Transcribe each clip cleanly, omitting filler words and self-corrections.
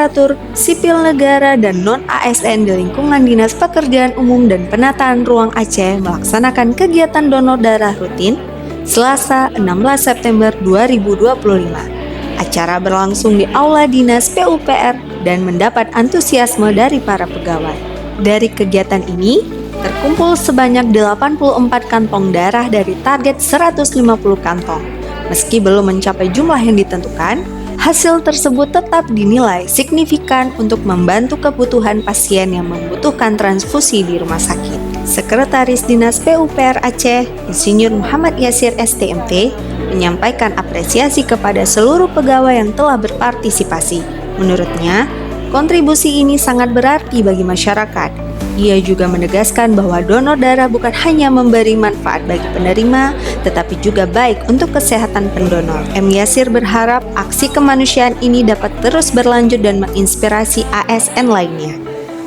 aparatur, sipil negara, dan non-ASN di lingkungan Dinas Pekerjaan Umum dan Penataan Ruang Aceh melaksanakan kegiatan donor darah rutin Selasa 16 September 2025. Acara berlangsung di Aula Dinas PUPR dan mendapat antusiasme dari para pegawai. Dari kegiatan ini, terkumpul sebanyak 84 kantong darah dari target 150 kantong. Meski belum mencapai jumlah yang ditentukan, hasil tersebut tetap dinilai signifikan untuk membantu kebutuhan pasien yang membutuhkan transfusi di rumah sakit. Sekretaris Dinas PUPR Aceh, Insinyur Muhammad Yasir STMT, menyampaikan apresiasi kepada seluruh pegawai yang telah berpartisipasi. Menurutnya, kontribusi ini sangat berarti bagi masyarakat. Ia juga menegaskan bahwa donor darah bukan hanya memberi manfaat bagi penerima, tetapi juga baik untuk kesehatan pendonor. M. Yasir berharap aksi kemanusiaan ini dapat terus berlanjut dan menginspirasi ASN lainnya.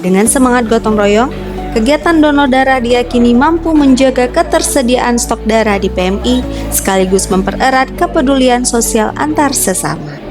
Dengan semangat gotong royong, kegiatan donor darah diyakini mampu menjaga ketersediaan stok darah di PMI, sekaligus mempererat kepedulian sosial antar sesama.